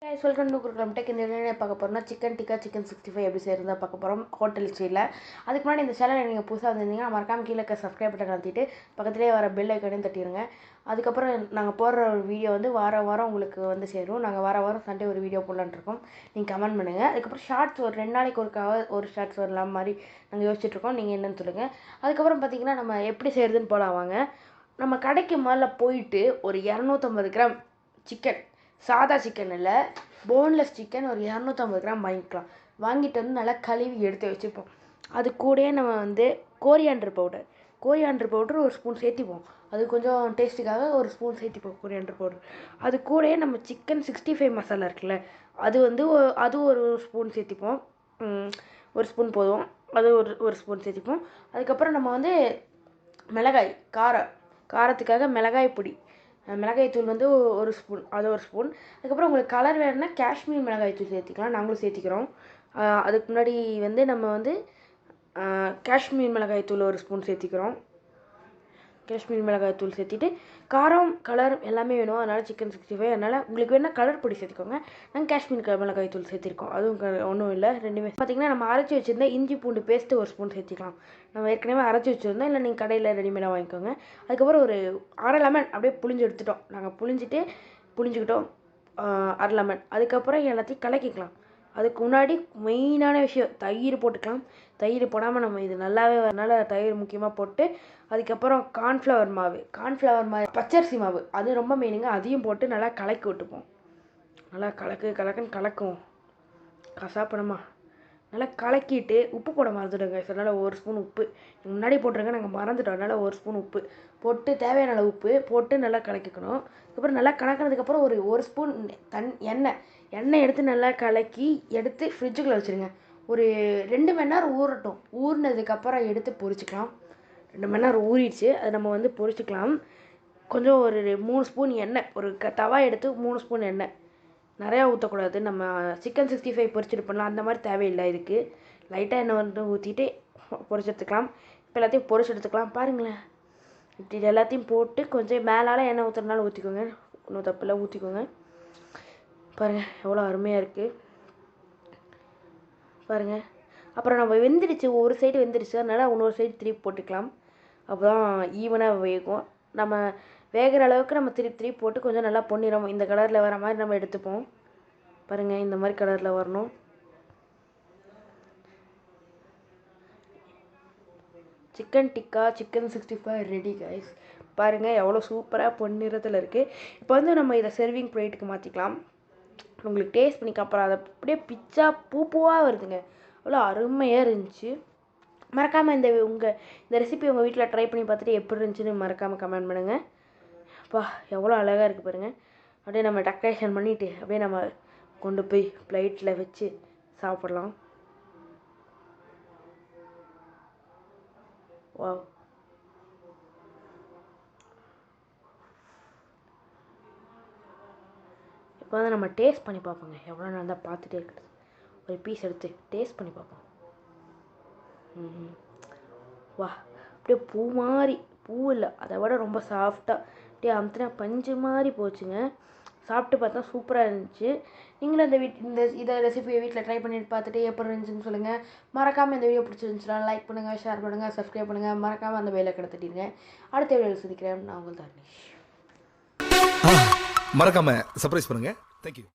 guys, welcome to Kurukulam Tech. இந்த வீடியோல பார்க்க போறோம்னா சிக்கன் டிக்கா சிக்கன் 65 எப்படி செய்யறதா பார்க்க போறோம் ஹோட்டல் ஸ்டைல்ல. அதுக்கு முன்னாடி இந்த சேனலை நீங்க புதுசா வந்திருந்தீங்கன்னா மறக்காம கீழ இருக்க சப்ஸ்கிரைப் பட்டன் அழுத்திட்டு பக்கத்துலயே வர பெல் ஐகானையும் தட்டிடுங்க. அதுக்கப்புறம் நாங்க போடுற வீடியோ வந்து வாரம் உங்களுக்கு வந்து சேரும். நாங்க வாரம் சண்டே ஒரு வீடியோ போடலாம்னு இருக்கோம். நீங்க கமெண்ட் பண்ணுங்க. அதுக்கப்புறம் ஷார்ட்ஸ் ஒரு 2 நாளைக்கு ஒரு ஷார்ட்ஸ் வரலாம் மாதிரி நாங்க யோசிச்சிட்டு இருக்கோம். நீங்க என்னன்னு சொல்லுங்க. அதுக்கப்புறம் பாத்தீங்கன்னா நம்ம எப்படி செய்யறதுன்னு போலாம் வாங்க. நம்ம கடைக்கு மேல போயிட்டு ஒரு 250 கிராம் சிக்கன் சாதா சிக்கன் இல்லை போன்லெஸ் சிக்கன் ஒரு 250 கிராம் வாங்கிக்கலாம். வாங்கிட்டு வந்து நல்லா கழுவி எடுத்து வச்சுப்போம். அது கூடயே நம்ம வந்து கோரியாண்டர் பவுடர் ஒரு ஸ்பூன் சேர்த்திப்போம். அது கொஞ்சம் டேஸ்ட்டுக்காக ஒரு ஸ்பூன் சேர்த்திப்போம் கோரியாண்டர் பவுடர். அது கூடயே நம்ம சிக்கன் 65 மசாலா இருக்குல்ல அது வந்து அது ஒரு ஸ்பூன் சேர்த்திப்போம். ஒரு ஸ்பூன் போதும். அது ஒரு ஸ்பூன் சேர்த்திப்போம். அதுக்கப்புறம் நம்ம வந்து மிளகாய் காரத்துக்காக மிளகாய் பொடி மிளகாய் தூள் வந்து ஒரு ஸ்பூன் ஒரு ஸ்பூன். அதுக்கப்புறம் உங்களுக்கு கலர் வேணும்னா காஷ்மீர் மிளகாய் தூள் சேர்த்திக்கலாம். நாங்களும் சேர்த்திக்கிறோம். அதுக்கு முன்னாடி வந்து நம்ம வந்து காஷ்மீர் மிளகாய் தூள் ஒரு ஸ்பூன் சேர்த்திக்கிறோம். காஷ்மீர் மிளகாய் தூள் சேர்த்திட்டு காரம் கலர் எல்லாமே வேணும். அதனால் சிக்கன் 65 அதனால் உங்களுக்கு வேணால் கலர் பொடி சேர்த்துக்கோங்க. நாங்கள் காஷ்மீர் மிளகாய் தூள் சேர்த்திருக்கோம். அதுவும் ஒன்றும் இல்லை. ரெண்டுமே பார்த்திங்கன்னா நம்ம அரைச்சி வச்சுருந்தா இஞ்சி பூண்டு பேஸ்ட்டு ஒரு ஸ்பூன் சேர்த்திக்கலாம். நம்ம ஏற்கனவே அரைச்சி வச்சுருந்தோம். இல்லை நீங்கள் கடையில் ரெடிமேடாக வாங்கிக்கோங்க. அதுக்கப்புறம் ஒரு அரை லெமன் அப்படியே புளிஞ்சு எடுத்துட்டோம். நாங்கள் புளிஞ்சுக்கிட்டோம் அரை லெமன். அதுக்கப்புறம் எல்லாத்தையும் கலக்கிக்கலாம். அதுக்கு முன்னாடி மெயினான விஷயம் தயிர் போட்டுக்கலாம். தயிர் போடாமல் நம்ம இது நல்லாவே வரனால தயிர் முக்கியமாக போட்டு அதுக்கப்புறம் கார்ன்ஃப்ளவர் மாவு பச்சரிசி மாவு அது ரொம்ப மெயினுங்க. அதையும் போட்டு நல்லா கலக்கி விட்டுப்போம். நல்லா கலக்குன்னு கலக்கும் கசாப்படமா நல்லா கலக்கிட்டு உப்பு போட மறந்துடுங்க. அதனால் ஒரு ஸ்பூன் உப்பு முன்னாடி போட்டுருங்க. நாங்கள் மறந்துட்டோம். அதனால் ஒரு ஸ்பூன் உப்பு போட்டு தேவையான அளவு உப்பு போட்டு நல்லா கலக்கிக்கணும். அதுக்கப்புறம் நல்லா கலக்கினதுக்கப்புறம் ஒரு ஸ்பூன் எண்ணெய் எடுத்து நல்லா கலக்கி எடுத்து ஃப்ரிட்ஜுக்குள்ளே வச்சுருங்க. ஒரு 2 மணி நேரம் ஊறட்டும். ஊறினதுக்கப்புறம் எடுத்து பொரிச்சிக்கலாம். 2 மணி நேரம் ஊறிடுச்சு. அதை நம்ம வந்து பொரிச்சிக்கலாம். கொஞ்சம் ஒரு 3 ஸ்பூன் எண்ணெய் ஒரு தவா எடுத்து 3 ஸ்பூன் எண்ணெய் நிறையா ஊற்றக்கூடாது. நம்ம சிக்கன் 65 பொரிச்சிட்டு பண்ணலாம். அந்த மாதிரி தேவையில்லை. இதுக்கு லைட்டாக எண்ணெய் வந்து ஊற்றிட்டு பொரிச்சு எடுத்துக்கலாம். இப்போ எல்லாத்தையும் பொரிச்சு எடுத்துக்கலாம். பாருங்களேன் இப்படி எல்லாத்தையும் போட்டு கொஞ்சம் மேலால் எண்ணெய் ஊற்றுறதுனால ஊற்றிக்கோங்க. ஒன்றும் தப்பில்லை ஊற்றிக்கோங்க. பாருங்கள் எவ்வளோ அருமையாக இருக்குது பாருங்கள். அப்புறம் நம்ம வெந்துடுச்சு. ஒரு சைடு வெந்துடுச்சு. அதனால் இன்னொரு சைடு திருப்பி போட்டுக்கலாம். அப்போ தான் ஈவனாக வேகும். நம்ம வேகிற அளவுக்கு நம்ம திருப்பி போட்டு கொஞ்சம் நல்லா பொன்னிறம் இந்த கலரில் வர மாதிரி நம்ம எடுத்துப்போம். பாருங்கள் இந்த மாதிரி கலரில் வரணும். Chicken tikka chicken 65 ready guys. பாருங்கள் எவ்வளோ சூப்பராக பொன்னிறத்தில் இருக்குது. இப்போ வந்து நம்ம இதை சர்விங் பிளேட்டுக்கு மாற்றிக்கலாம். உங்களுக்கு டேஸ்ட் பண்ணி அப்புறம் அதை அப்படியே பிச்சா பூவாக வருதுங்க. அவ்வளோ அருமையாக இருந்துச்சு. மறக்காமல் இந்த ரெசிபி உங்கள் வீட்டில் ட்ரை பண்ணி பார்த்துட்டு எப்படி இருந்துச்சுன்னு மறக்காமல் கமெண்ட் பண்ணுங்கள். அப்பா எவ்வளோ அழகாக இருக்குது பாருங்கள். அப்படியே நம்ம டெக்கரேஷன் பண்ணிவிட்டு அப்படியே நம்ம கொண்டு போய் பிளேட்டில் வச்சு சாப்பிட்லாம். வாவ் இப்போ வந்து நம்ம டேஸ்ட் பண்ணி பார்ப்போங்க. எவ்வளோ நாள் தான் பார்த்துட்டே இருக்குது. ஒரு பீஸ் எடுத்து டேஸ்ட் பண்ணி பார்ப்போம். வா அப்படியே பூ இல்லை அதை விட ரொம்ப சாஃப்டாக அப்படியே அமுத்தினா பஞ்சு மாதிரி போச்சுங்க. சாப்பிட்டு பார்த்தா சூப்பராக இருந்துச்சு. நீங்களும் இதை ரெசிபியை வீட்டில் ட்ரை பண்ணிட்டு பார்த்துட்டு எப்படி இருந்துச்சுன்னு சொல்லுங்கள். மறக்காமல் இந்த வீடியோ பிடிச்சிருந்துச்சுன்னா லைக் பண்ணுங்கள், ஷேர் பண்ணுங்கள், சப்ஸ்கிரைப் பண்ணுங்கள். மறக்காமல் அந்த வேலை கிடத்திட்டீங்க. அடுத்த வீடியோவில் சந்திக்கிறேன். நான் உங்கள் தர்னிஷ். மறக்காம சர்ப்ரைஸ் பண்ணுங்க. தேங்க்யூ.